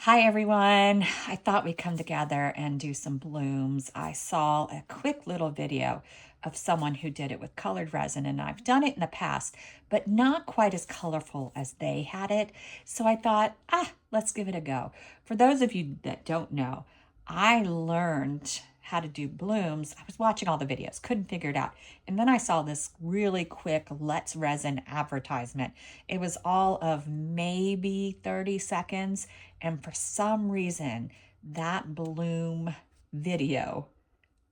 Hi everyone. I thought we'd come together and do some blooms. I saw a quick little video of someone who did it with colored resin, and I've done it in the past, but not quite as colorful as they had it. So I thought, let's give it a go. For those of you that don't know, I learned how to do blooms. I was watching all the videos, couldn't figure it out. And then I saw this really quick Let's Resin advertisement. It was all of maybe 30 seconds. And for some reason, that bloom video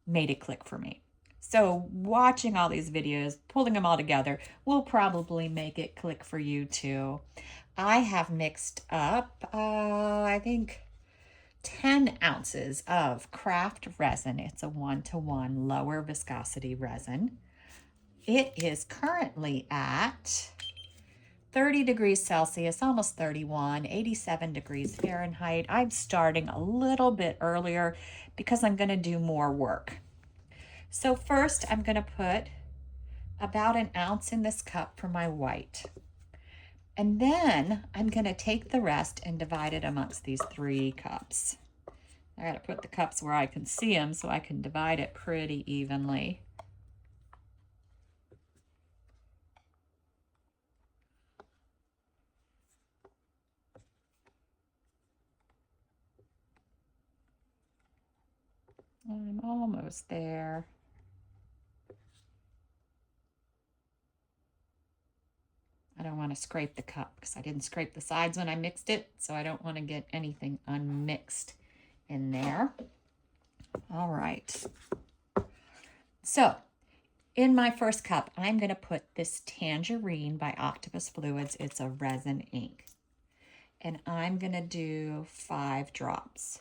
made it click for me. So watching all these videos, pulling them all together, will probably make it click for you too. I have mixed up, I think 10 ounces of Craft Resin. It's a 1-to-1 lower viscosity resin. It is currently at 30 degrees Celsius, almost 31, 87 degrees Fahrenheit. I'm starting a little bit earlier because I'm going to do more work. So first I'm going to put about an ounce in this cup for my white. And then I'm going to take the rest and divide it amongst these 3 cups. I got to put the cups where I can see them so I can divide it pretty evenly. I'm almost there. I don't want to scrape the cup because I didn't scrape the sides when I mixed it, so I don't want to get anything unmixed in there. All right. So in my first cup, I'm going to put this Tangerine by Octopus Fluids. It's a resin ink. And I'm going to do 5 drops.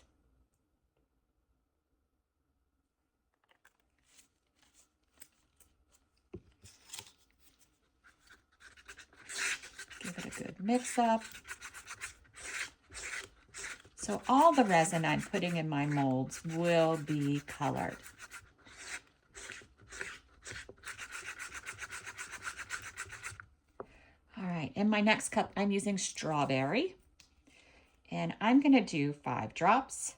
Give it a good mix up. So all the resin I'm putting in my molds will be colored. All right, in my next cup, I'm using strawberry. And I'm going to do 5 drops.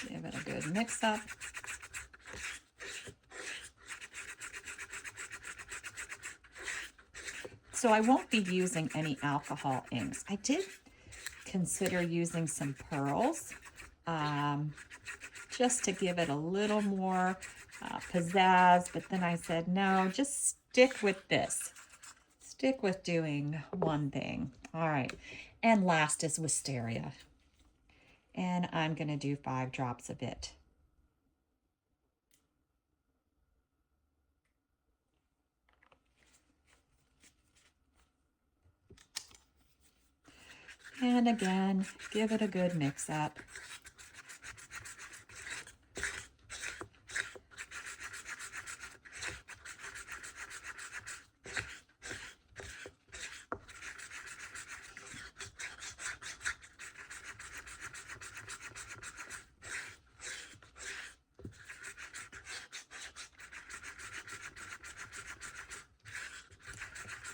Give it a good mix up. So I won't be using any alcohol inks. I did consider using some pearls just to give it a little more pizzazz, but then I said, no, just stick with this. Stick with doing one thing. All right, and last is wisteria. And I'm gonna do 5 drops of it. And again, give it a good mix up.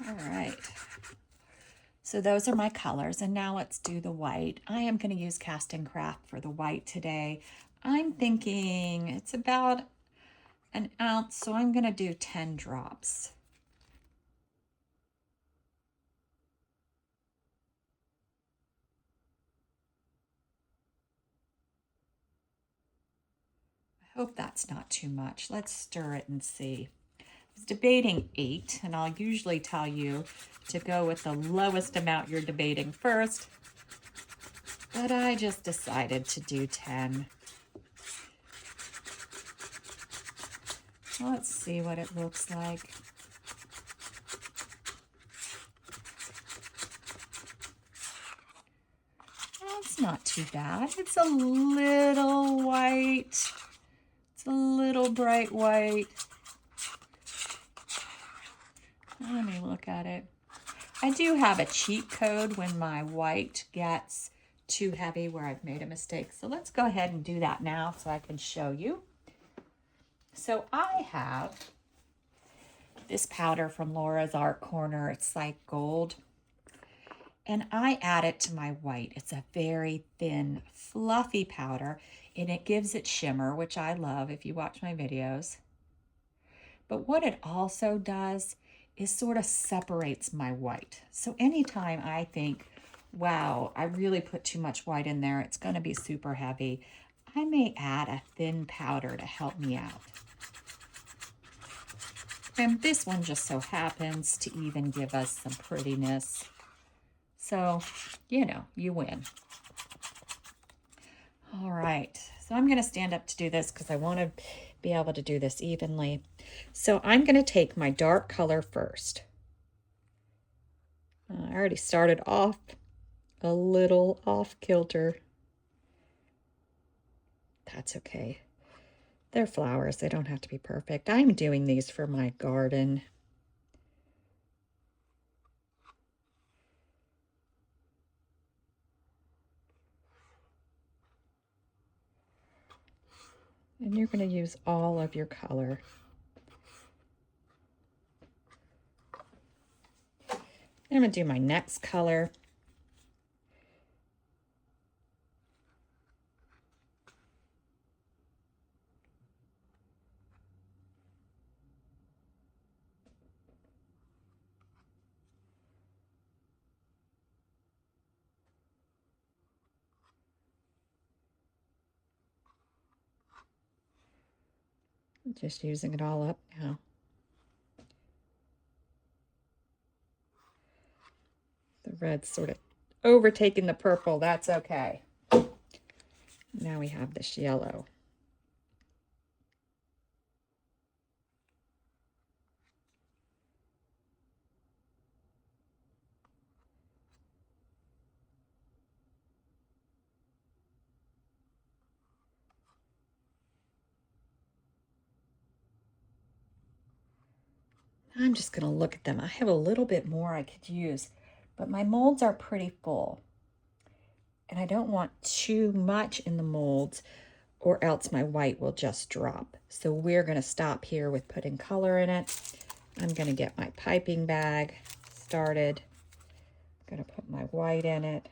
All right. So those are my colors, and now let's do the white. I am going to use Castin Craft for the white today. I'm thinking it's about an ounce, so I'm going to do 10 drops. I hope that's not too much. Let's stir it and see. I was debating 8, and I'll usually tell you to go with the lowest amount you're debating first, but I just decided to do 10. Let's see what it looks like. That's not too bad. It's a little white. It's a little bright white. Let me look at it. I do have a cheat code when my white gets too heavy where I've made a mistake. So let's go ahead and do that now so I can show you. So I have this powder from Laura's Art Corner. It's like gold. And I add it to my white. It's a very thin, fluffy powder, and it gives it shimmer, which I love if you watch my videos. But what it also does is sort of separates my white. So anytime I think, wow, I really put too much white in there, it's going to be super heavy, I may add a thin powder to help me out. And this one just so happens to even give us some prettiness. So, you know, you win. All right, so I'm going to stand up to do this because I want to be able to do this evenly. So I'm going to take my dark color first. I already started off a little off kilter. That's okay. They're flowers. They don't have to be perfect. I'm doing these for my garden. And you're going to use all of your color. I'm going to do my next color. I'm just using it all up now. The red's sort of overtaking the purple. That's okay. Now we have this yellow. I'm just going to look at them. I have a little bit more I could use, but my molds are pretty full. And I don't want too much in the molds or else my white will just drop. So we're going to stop here with putting color in it. I'm going to get my piping bag started. I'm going to put my white in it.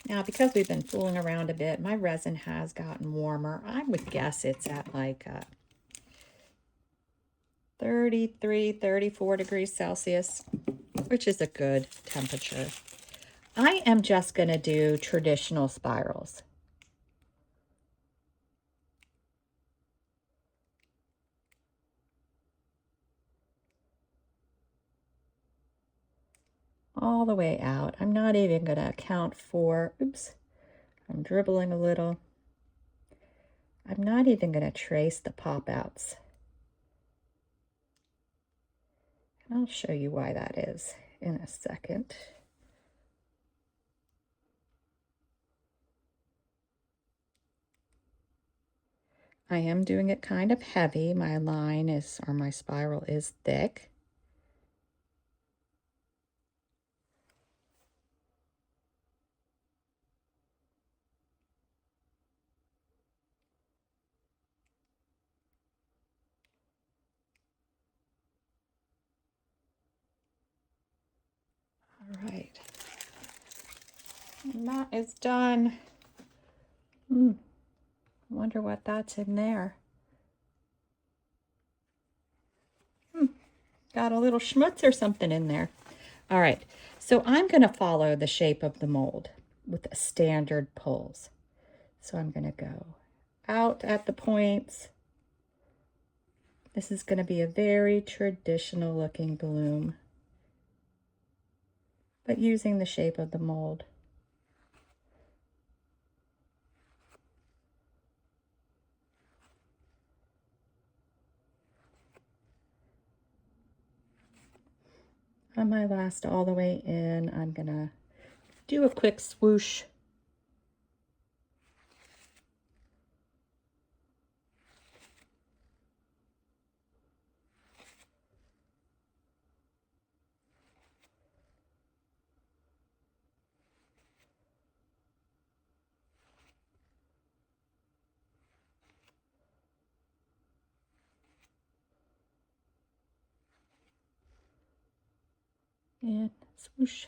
Now, because we've been fooling around a bit, my resin has gotten warmer. I would guess it's at like 33, 34 degrees Celsius, which is a good temperature. I am just going to do traditional spirals. All the way out. I'm not even going to account for, oops, I'm dribbling a little. I'm not even going to trace the pop-outs. And I'll show you why that is in a second. I am doing it kind of heavy. My line is, or my spiral is thick. All right. And that is done. I wonder what that's in there. Got a little schmutz or something in there. All right, so I'm going to follow the shape of the mold with standard pulls. So I'm going to go out at the points. This is going to be a very traditional looking bloom, but using the shape of the mold. On my last all the way in, I'm going to do a quick swoosh. And swoosh.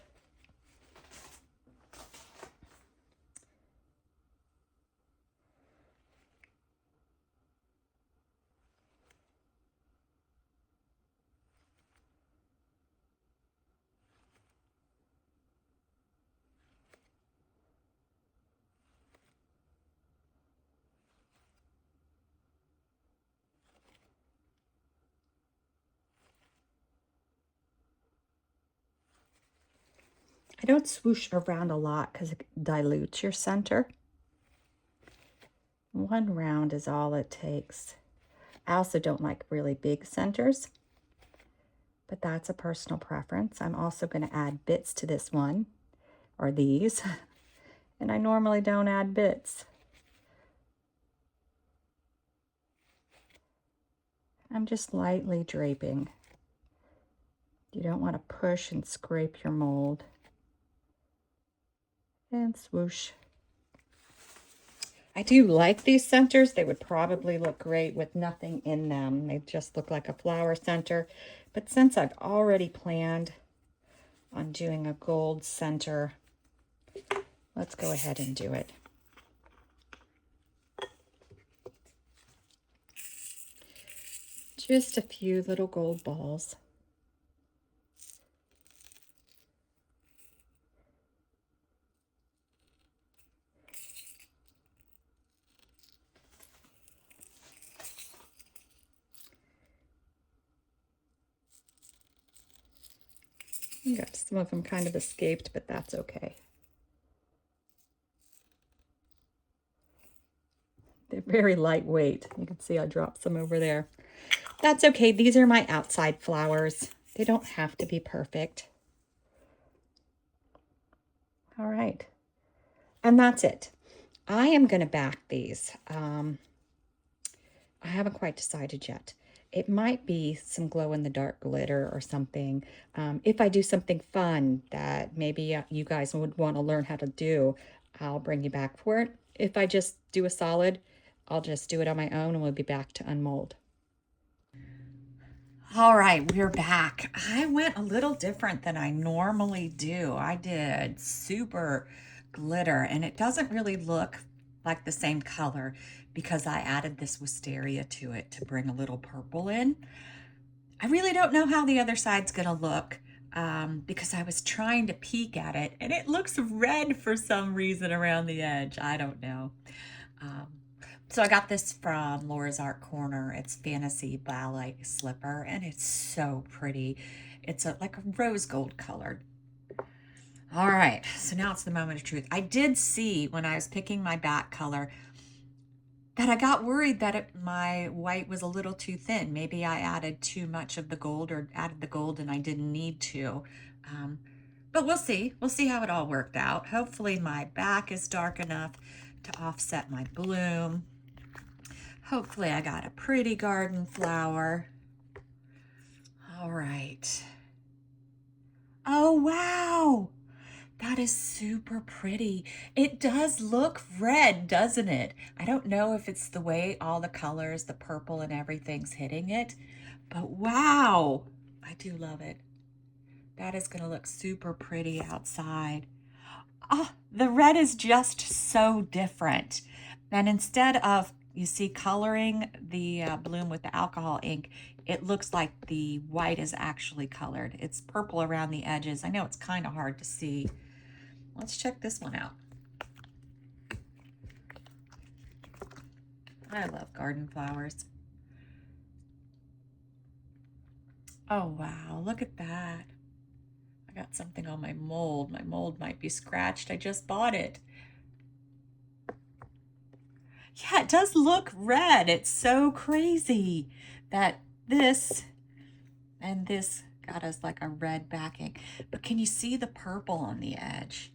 I don't swoosh around a lot because it dilutes your center. One round is all it takes. I also don't like really big centers, but that's a personal preference. I'm also going to add bits to this one, or these, and I normally don't add bits. I'm just lightly draping. You don't want to push and scrape your mold. And swoosh. I do like these centers. They would probably look great with nothing in them. They just look like a flower center. But since I've already planned on doing a gold center, let's go ahead and do it. Just a few little gold balls. Got some of them kind of escaped, but that's okay. They're very lightweight. You can see I dropped some over there. That's okay. These are my outside flowers. They don't have to be perfect. All right. And that's it. I am going to back these. I haven't quite decided yet. It might be some glow-in-the-dark glitter or something. If I do something fun that maybe you guys would want to learn how to do, I'll bring you back for it. If I just do a solid, I'll just do it on my own and we'll be back to unmold. All right, we're back. I went a little different than I normally do. I did super glitter, and it doesn't really look like the same color because I added this wisteria to it to bring a little purple in. I really don't know how the other side's gonna look because I was trying to peek at it, and it looks red for some reason around the edge. I don't know. Um, so I got this from Laura's Art Corner. It's Fantasy Ballet Slipper, and it's so pretty. It's like a rose gold colored. All right, so now it's the moment of truth. I did see when I was picking my back color that I got worried that my white was a little too thin. Maybe I added too much of the gold or added the gold and I didn't need to. Um, but we'll see. We'll see how it all worked out. Hopefully my back is dark enough to offset my bloom. Hopefully I got a pretty garden flower. All right. Oh, wow. That is super pretty. It does look red, doesn't it? I don't know if it's the way all the colors, the purple and everything's hitting it, but wow, I do love it. That is going to look super pretty outside. Oh, the red is just so different. And instead of, you see, coloring the bloom with the alcohol ink, it looks like the white is actually colored. It's purple around the edges. I know it's kind of hard to see. Let's check this one out. I love garden flowers. Oh, wow, look at that. I got something on my mold. My mold might be scratched. I just bought it. Yeah, it does look red. It's so crazy that this and this got us like a red backing. But can you see the purple on the edge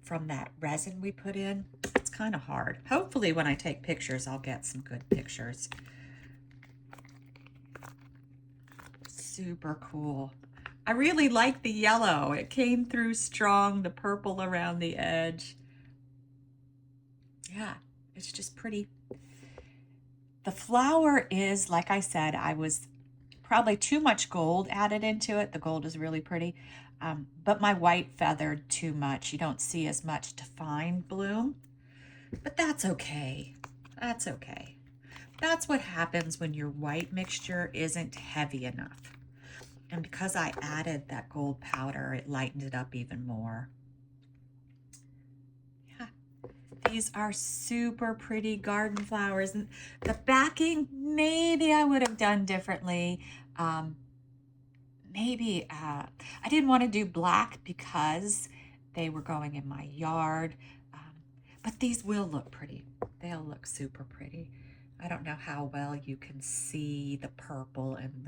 from that resin we put in? It's kind of hard. Hopefully when I take pictures, I'll get some good pictures. Super cool. I really like the yellow. It came through strong, the purple around the edge. Yeah, it's just pretty. The flower is, like I said, I was Probably too much gold added into it. The gold is really pretty. But my white feathered too much. You don't see as much defined bloom, but that's okay. That's okay. That's what happens when your white mixture isn't heavy enough. And because I added that gold powder, it lightened it up even more. Yeah, these are super pretty garden flowers. And the backing, maybe I would have done differently. Maybe I didn't want to do black because they were going in my yard. But these will look pretty. They'll look super pretty. I don't know how well you can see the purple and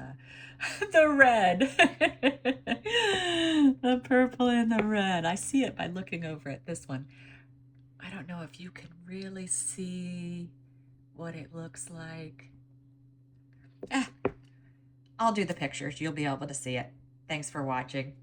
the red. The purple and the red. I see it by looking over at this one. I don't know if you can really see what it looks like. I'll do the pictures. You'll be able to see it. Thanks for watching.